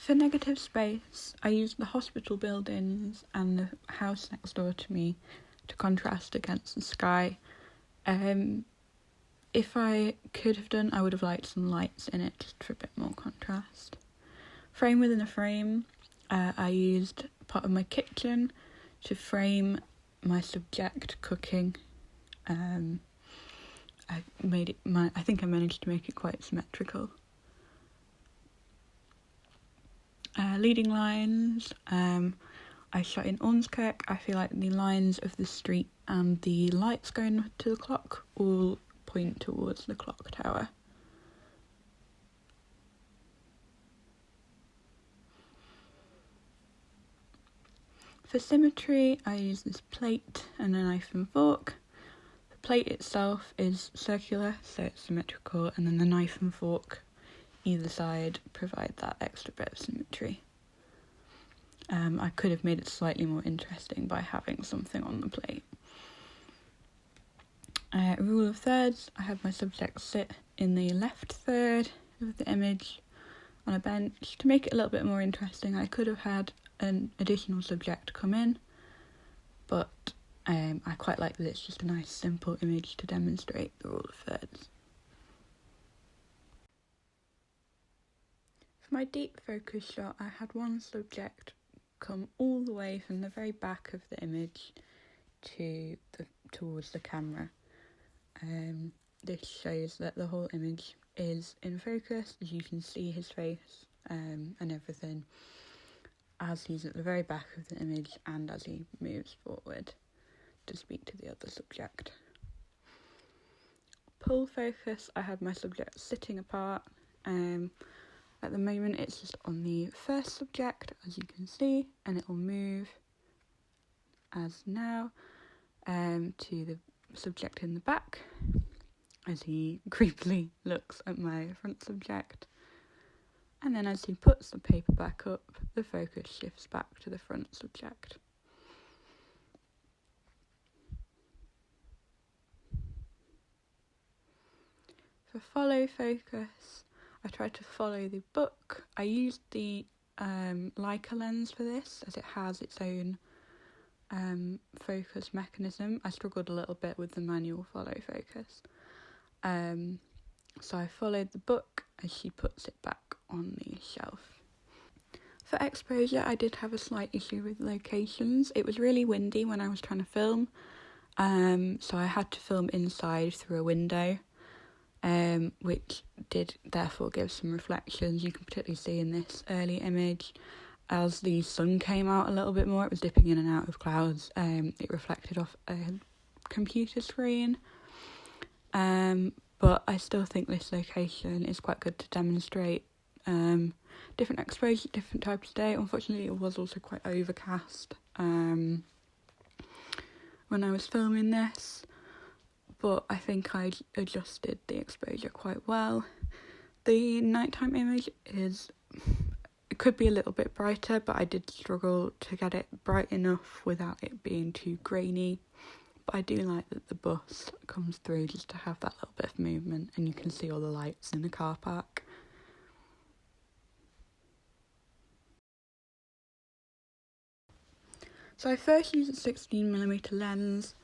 For negative space, I used the hospital buildings and the house next door to me to contrast against the sky. If I could have done, I would have liked some lights in it just for a bit more contrast. Frame within a frame, I used part of my kitchen to frame my subject cooking. I think I managed to make it quite symmetrical. Leading lines, I shot in Ormskirk. I feel like the lines of the street and the lights going to the clock all point towards the clock tower. For symmetry, I use this plate and a knife and fork. The plate itself is circular, so it's symmetrical, and then the knife and fork either side provide that extra bit of symmetry. I could have made it slightly more interesting by having something on the plate. Rule of thirds, I have my subject sit in the left third of the image on a bench. To make it a little bit more interesting, I could have had an additional subject come in, but I quite like that it's just a nice simple image to demonstrate the rule of thirds. For my deep focus shot, I had one subject come all the way from the very back of the image towards the camera. This shows that the whole image is in focus, as you can see his face and everything as he's at the very back of the image and as he moves forward to speak to the other subject. Pull focus, I had my subject sitting apart. At the moment it's just on the first subject, as you can see, and it will move as now to the subject in the back as he creepily looks at my front subject. And then as he puts the paper back up, the focus shifts back to the front subject. For follow focus, I tried to follow the book. I used the Leica lens for this, as it has its own focus mechanism. I struggled a little bit with the manual follow focus. So I followed the book as she puts it back on the shelf. For exposure, I did have a slight issue with locations. It was really windy when I was trying to film, so I had to film inside through a window, which did therefore give some reflections. You can particularly see in this early image, as the sun came out a little bit more, it was dipping in and out of clouds. It reflected off a computer screen. But I still think this location is quite good to demonstrate different exposure, different types of day. Unfortunately, it was also quite overcast when I was filming this, but I think I adjusted the exposure quite well. The nighttime image it could be a little bit brighter, but I did struggle to get it bright enough without it being too grainy. But I do like that the bus comes through just to have that little bit of movement, and you can see all the lights in the car park. So I first used a 16mm lens,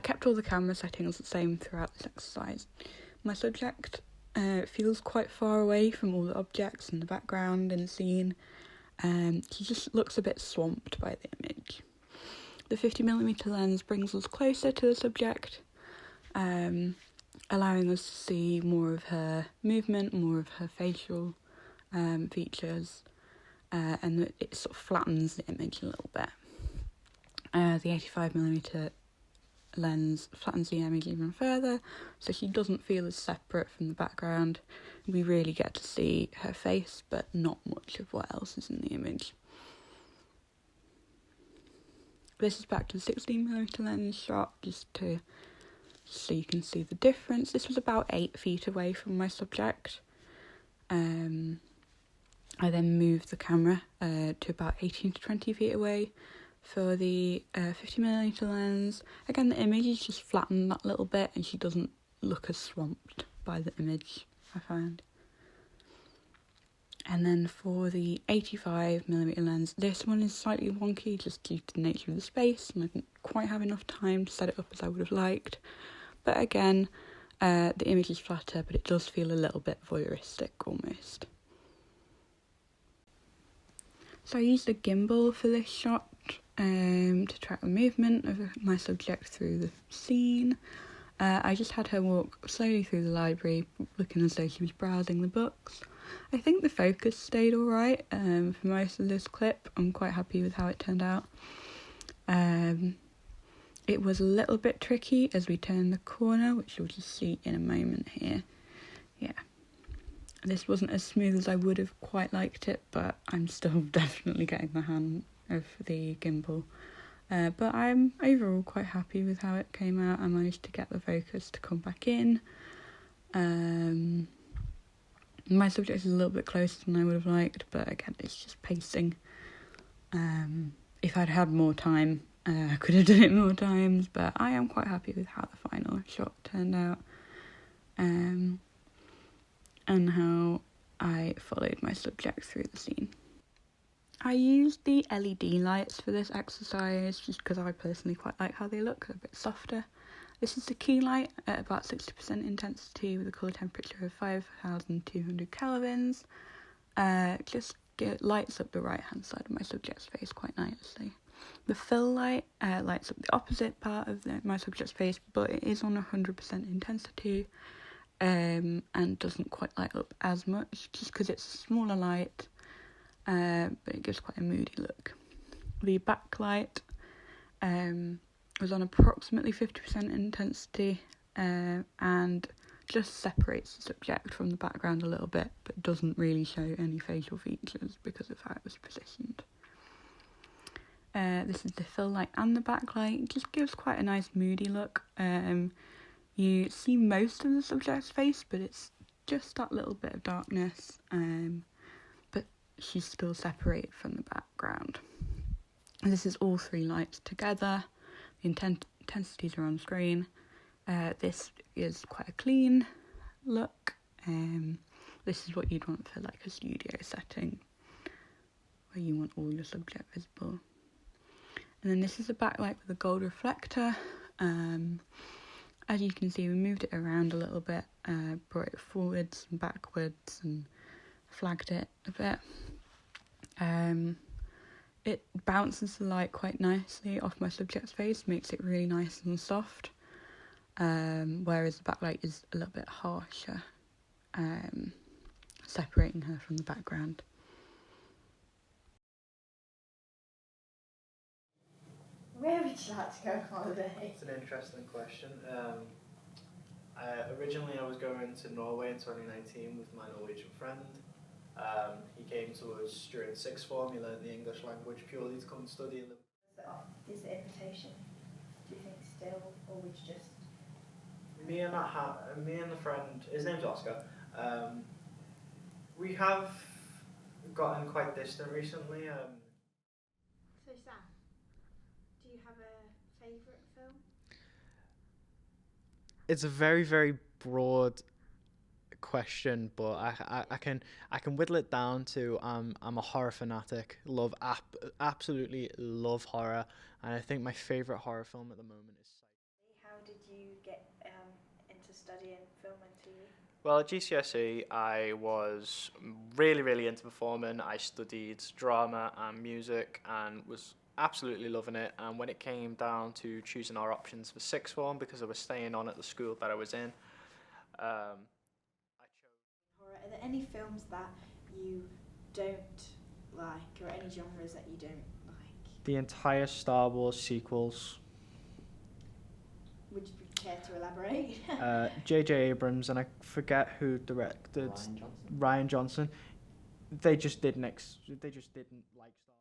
kept all the camera settings the same throughout this exercise. My subject feels quite far away from all the objects in the background and the scene. He just looks a bit swamped by the image. The 50mm lens brings us closer to the subject, allowing us to see more of her movement, more of her facial features, and it sort of flattens the image a little bit. The 85mm lens flattens the image even further, so she doesn't feel as separate from the background. We really get to see her face, but not much of what else is in the image. This is back to the 16mm lens shot, just so you can see the difference. This was about 8 feet away from my subject. I then moved the camera to about 18 to 20 feet away for the 50mm lens. Again, the image is just flattened that little bit, and she doesn't look as swamped by the image, I find. And then for the 85mm lens, this one is slightly wonky just due to the nature of the space, and I didn't quite have enough time to set it up as I would have liked. But again, the image is flatter, but it does feel a little bit voyeuristic almost. So I used a gimbal for this shot to track the movement of my subject through the scene. I just had her walk slowly through the library, looking as though she was browsing the books. I think the focus stayed alright for most of this clip. I'm quite happy with how it turned out. It was a little bit tricky as we turned the corner, which you'll just see in a moment here. Yeah. This wasn't as smooth as I would have quite liked it, but I'm still definitely getting the hang of the gimbal. But I'm overall quite happy with how it came out. I managed to get the focus to come back in. My subject is a little bit closer than I would have liked, but again, it's just pacing. If I'd had more time, I could have done it more times, but I am quite happy with how the final shot turned out. And how I followed my subject through the scene. I used the LED lights for this exercise just because I personally quite like how they look, a bit softer. This is the key light at about 60% intensity with a colour temperature of 5,200 kelvins. Just lights up the right hand side of my subject's face quite nicely. The fill light lights up the opposite part of my subject's face, but it is on 100% intensity and doesn't quite light up as much just because it's a smaller light. But it gives quite a moody look. The backlight was on approximately 50% intensity and just separates the subject from the background a little bit, but doesn't really show any facial features because of how it was positioned. This is the fill light and the backlight. It just gives quite a nice moody look. You see most of the subject's face, but it's just that little bit of darkness. But she's still separated from the background. And this is all three lights together. The intensities are on screen. This is quite a clean look. This is what you'd want for like a studio setting, where you want all your subject visible. And then this is a backlight with a gold reflector. As you can see, we moved it around a little bit, brought it forwards and backwards and flagged it a bit. It bounces the light quite nicely off my subject's face, makes it really nice and soft, whereas the backlight is a little bit harsher, separating her from the background. Where would you like to go on holiday? It's an interesting question. Originally I was going to Norway in 2019 with my Norwegian friend. He came to us during sixth form. He learned the English language purely to come and study in the... Is the invitation, do you think, still, or would you just... Me and the friend, his name's Oscar, we have gotten quite distant recently. So Sam, do you have a favourite film? It's a very, very broad question, but I can whittle it down to I'm a horror fanatic. Absolutely love horror, and I think my favourite horror film at the moment is... How did you get into studying film and TV? Well, at GCSE, I was really, really into performing. I studied drama and music and was absolutely loving it. And when it came down to choosing our options for sixth form, because I was staying on at the school that I was in, I chose... Horror. Are there any films that you don't like, or any genres that you don't like? The entire Star Wars sequels. Would you care to elaborate? J.J. Abrams, and I forget who directed. Ryan Johnson. They just didn't like Star Wars.